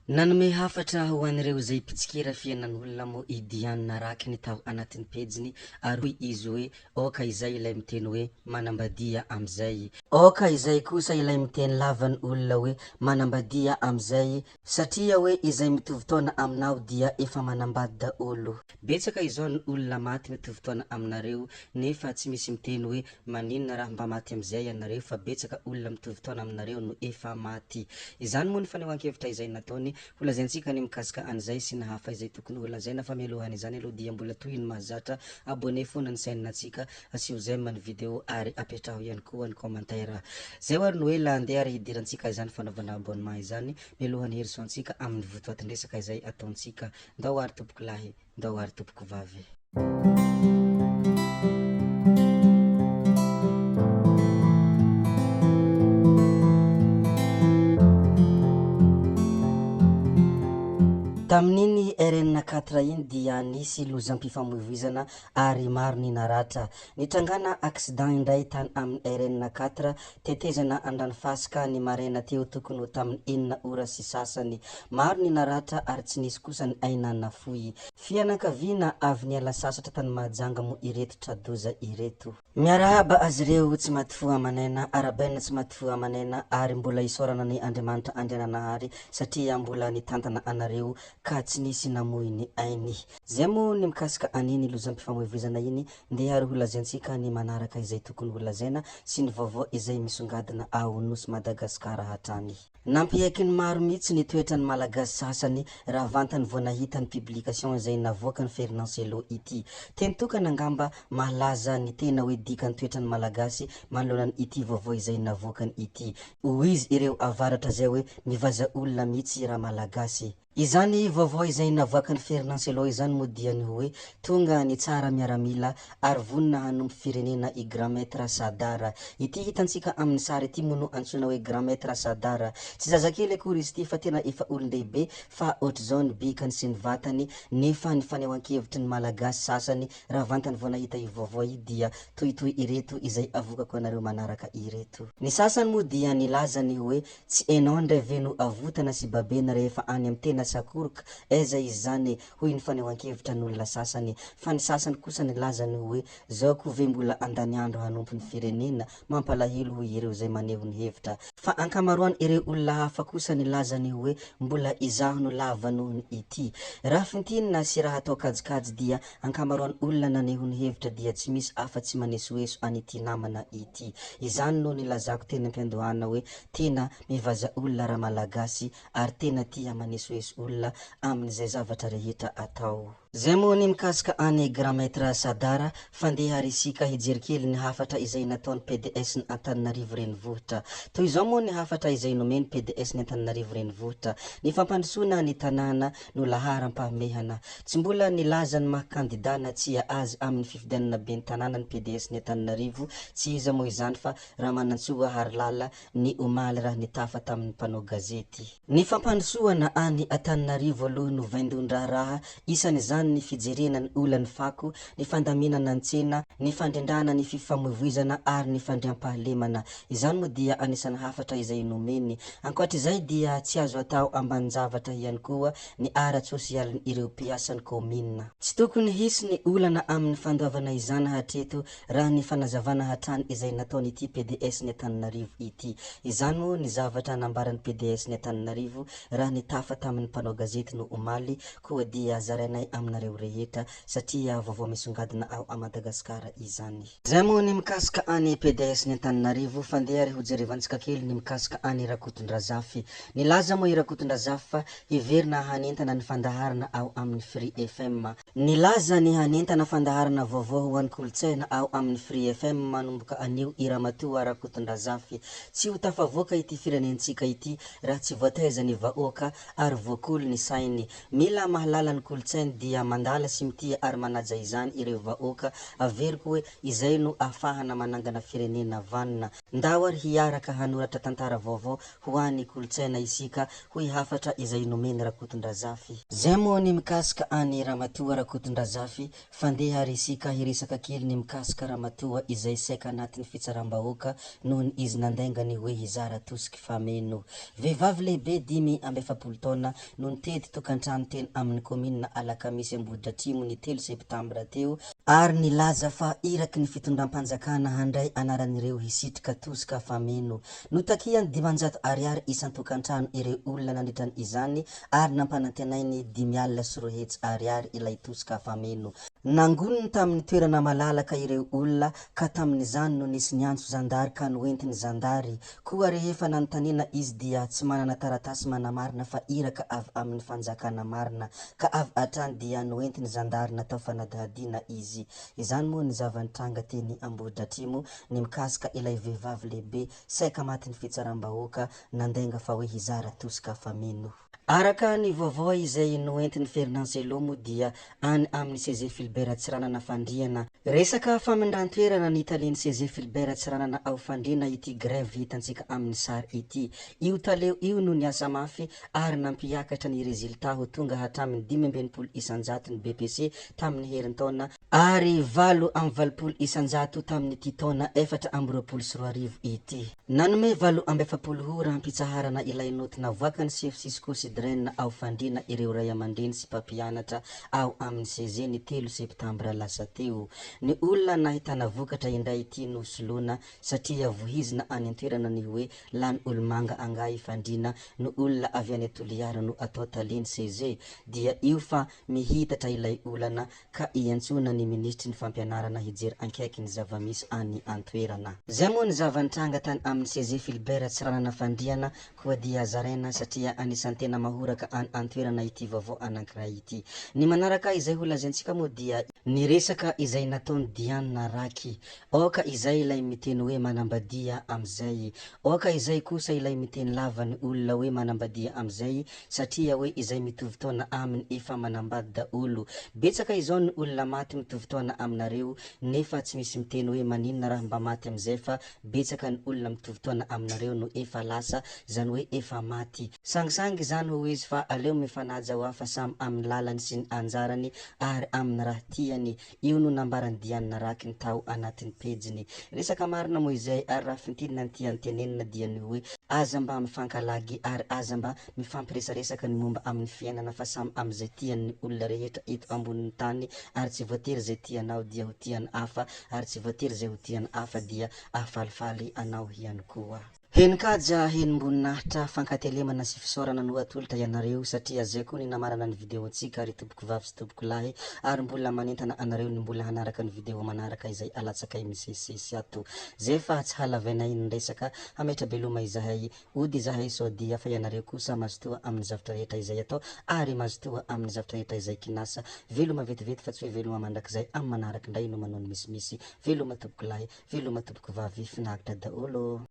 Nanome hafatra ho an'ireo zay pitsikira fiainan'olona mo idianina raky ny tao anatin'ny pejiny ary hoy izy hoe ôka izay ilay miteny hoe manambadia amizay, ôka izay kosa ilay miteny lavan'ny olona hoe manambadia amizay satria hoe izay mitovy taona aminao dia efa manambady daholo. Betsaka izao ny olona maty mitovy taona aminareo nefa tsy misy miteny hoe maninona raha mba maty amizay anareo fa betsaka olona mitovy taona aminareo no efa maty. Izany moa ny fanehoan-kevitra izay nataony holazaintsika ny mikasika an'izay sy ny hafa izay tokony holazaina fa mialohan'izany aloha dia mbola toy ny mahazatra abonné fona ny chaîne-natsika, asio j'aime ny vidéo ary apetraho ihany koa ny commentaire. Zay ary no hoe la andeha ary hidirantsika izany fanaovana abonnement izany mialohan'ny herisoantsika amin'ny votoatindresaka izay ataontsika. Ndao ary tompoko lahy, ndao ary tompoko vavy. Tamin'iny RN4 iny dia nisy lozam-pifamoivoizana ary maro ny naratra. Nitrangana accident indray tany amin'ny RN4 tetezana an-dranomasina ny maraina teo tokony ho tamin'ny 9 sy sasany. Maro ny naratra ary tsy nisy kosa ny aina nafoy. Fianakaviana avy niala sasatra tany Mahajanga mo ireto tradoza ireto. Miarahaba azy ireo tsy maty fo amanena, arabaina tsy maty fo amanena ary mbola isorana ny Andriamanitra Andriananahary satria mbola nitantana anareo ka tsy nisy namoy ny ainy. Zay moa ny mikasika an'iny lozam-pifamoivoizana iny ndeha ary holazaintsika ny manaraka izay tokony holazaina sy ny vaovao izay misongadina ao nosy Madagasikara hatrany. Nampihaiky ny maro mihitsy ny toetra ny malagasy sasany raha vantany vao nahita ny publication izay navoaka ny Ferdinand Sello ity. Teny tokana angamba malaza ny tena hoe dikan'ny toetrany malagasy manoloana ny ity vaovao izay navoakany ity. Hoy izy ireo avaratra zay hoe mivaza olona mihitsy raha malagasy. Izany vaovao izay navoakany Ferdinand Sello izany moa dia ny hoe tonga ny tsara miaramila ary vonina hanompo firenena i Grand Maître Sadara. Ity hitantsika amin'ny sary ity moa no antsoina hoe Grand Maître Sadara. Tsy zazakely akory izy ity fa tena efa olon-dehibe fa ohatr'izao ny bikany sy ny vatany nefa ny fanehoan-kevitry ny malagasy sasany raha vantany vao nahita io vaovao io dia tohitoy ireto izay avokako anareo manaraka ireto. Ny sasany moa dia nilazany hoe tsy hainao ndray ve no avotana sy babena rehefa any amin'ny tena sakoroka aiza izy zany hoy ny fanehoan-kevitra ny olona sasany, fa ny sasany kosa nilazany hoe zao ko ve mbola andaniandro hanompo ny firenena, mampalahelo hoy ireo zay maneho ny hevitra. Fa ankamaroany ireo olona hafa kosa nilazany hoe mbola izaho no lava noho ny ity. Raha fintinina sy raha atao kajikajy dia ankamaroany olona naneho ny hevitra dia tsy misy afa-tsy manesoeso an'ity namana ity. Izany no nilazako teny am-piandohana hoe tena mivaza olona raha malagasy ary tena tia manesoeso olona amin'izay zavatra rehetra atao. Zay moa ny mikasika any Grand Maître Sadara, fandeha ary isika hijery kely ny hafatra izay nataony PDS ny Antananarivo renivohitra. Toy izao moa ny hafatra izay nomeny PDS ny Antananarivo renivohitra: ny fampandrosoana ny tanàna no laharam-pahamehana. Tsy mbola nilaza ny maha-kandida na tsia azy amin'ny fifidianana ben'ny tanàna ny PDS ny Antananarivo, tsy iza moa izany fa Ramanantsoa Harilala ny omaly raha nitafa tamin'ny mpanao gazety. Ny fampandrosoana any Antananarivo aloha no vaindon-draha raha, isan'izany ny fijerena ny olan'ny fako, ny fandaminana ny tsena, ny fandrindrana ny fifamoivoizana ary ny fandriam-pahalemana. Izany moa dia anisan'ny hafatra izay nomeny. Ankoatr'izay dia tsy azo atao ambanin-javatra ihany koa ny ara-tsosialin'ny ireo mpiasan'ny komina. Tsy tokony hisy ny olana amin'ny fandoavana izany hatreto raha ny fanazavana hatrany izay nataony ity PDS ny Antananarivo ity. Izany moa ny zavatra nambaran'ny PDS ny Antananarivo raha nitafa tamin'ny mpanao gazety no omaly, koa dia zarainay aminareo rehetra satria vaovao misongadina ao a Madagasikara izany. Zay moa ny mikasika any PDS ny Antananarivo, fandeha ary hojerevantsika kely ny mikasika any Rakotondrazafy. Nilaza moa i Rakotondrazafy fa heverina hanentana ny fandaharana ao amin'ny Free FM. Nilaza ny hanentana fandaharana vaovao ho an'ny kolotsaina ao amin'ny Free FM manomboka anio i Ramatoa Rakotondrazafy. Tsy ho tafavoaka ity firenentsika ity raha tsy voataiza ny vahoaka ary voakolo ny sainy. Mila mahalala ny kolotsainy dia mandala sy mitia ary manaja izany ireo vahoaka, averiko hoe izay no ahafahana manangana firenena vanina. Ndao ary hiaraka hanoratra tantara vaovao ho an'ny kolotsaina isika hoy hafatra izay nomeny Rakotondrazafy. Zay moa ny mikasika any Ramatoa Rakotondrazafy, fandeha ary isika hiresaka kely ny mikasika Ramatoa izay saika anatin'ny fitsaram-bahoaka noho izy nandaingany hoe hizara tosiky fameno. Vehivavy lehibe 5 amby 7 taona no nitety tokantrano teny amin'ny commune Alakamisy Amboditra Atrimo ny 3 septambra teo ary nilaza fa iraky ny fitondram-panjakana handray anaran'ireo hisitrika tosika fameno. Notakiany 500 ariary isan-tokantrano ireo olona nandritran' izany ary nampanantenainy 5,3 ariary ilay tosika fameno. Nangoniny tamin'ny toerana malalaka ireo olona ka tamin'izany no nisy niantso zandary ka noentiny zandary. Koa rehefa nanontaniana izy dia tsy manana taratasy manamarina fa iraka avy amin'ny fanjakana marina ka avy atrany dia noentiny zandary natao fanadihadiana izy. Izany moa ny zava-nitranga teny Amboditra Atrimo ny mikasika ilay vehivavy lehibe saika matin'ny fitsaram-bahoaka nandenga fa hoe hizara tosika fameno. Araka ny vaovao izay noentin'ny Ferdinand moa dia any amin'ny CG Philbert Tsiranana fandriana. Resaka famindran-toerana ny talian'ny CG Philbert Tsiranana ao fandriana ity grève hitantsika amin'ny sary ity. Io taleo io no niasa mafy ary nampiakatra ny resultat ho tonga hatramin'ny 5,20 isanjato ny BPC tamin'ny herintaona ary 8,20 isanjato tamin'ity taona 4,20 ity. Nanome 7,70 rampitsaharana ilay noty navoakany chef Cisco Sidren ao fandriana ireo ray aman-dreny sy mpampianatra ao amin'ny CG ny 3 septambra lasa teo. Ny olona nahitana vokatra indray ity no soloana satria vohizina any an-toerana ny hoe lany olomanga angahy fandriana no olona avy any Toliara no atao taliany CG dia io fa mihitatra ilay olana ka iantsona ny ministry ny fampianarana hijery ankaiky ny zavamisy any an-toerana. Zay moa ny zava-nitranga tany amin'ny CG Philbert Tsiranana fandriana koa dia zaraina satria anisan'ny tena mahoraka any an-toerana ity vaovao anankiray ity. Ny manaraka izay ho lazaintsika moa dia ny resaka izay nataony Diana Raky. Oka izay ilay miteny hoe manambadia amizay. Oka izay kosa ilay miteny lava ny olona hoe manambadia amizay satria hoe izay mitovy taona aminy efa manambady daholo. Betsaka izao ny olona maty mitovy taona aminareo nefa tsy misy miteny hoe maninona raha mba maty amizay fa betsaka ny olona mitovy taona aminareo no efa lasa zany hoe efa maty. Sangisangy zany ho izy fa aleo mifanaja ho afa samy amin'ny lalany sy ny anjarany ary amin'ny raha tiany. Io no nambarany Diana Raky ny tao anatin'ny pejiny. Resaka marina moa izay ary raha fintinina ny tiany tenenina dia ny hoe aza mba mifankalagy ary aza mba mifampiresaresaka ny momba amin'ny fiainana fa samy am'izay tian'ny olona rehetra eto ambonin'ny tany ary tsy voatery zay tianao dia ho tiany hafa ary tsy voatery zay ho tiany hafa dia ahafalifaly anao ihany koa. Henikaja henimboninahitra fankatelemana sy fisaorana no atolotra ianareo satria zay koa ny namarana ny video antsika ary tompoko vavy sy tompoko lahy ary mbola manentana anareo ny mbola hanaraka ny video manaraka izay alatsakay misesisy ato. Zay fa tsy halavainay ny resaka hametra beloma izahay ody izahay sodia fa ianareo kosa mazotoa amin'ny zavatra rehetra izay atao ary mazotoa amin'ny zavatra rehetra izay kinasa. Veloma vetivety fa tsy hoe veloma mandrakizay amin'ny manaraka indray no manao ny misimisy. Veloma tompoko lahy, veloma tompoko vavy finaritra daholo.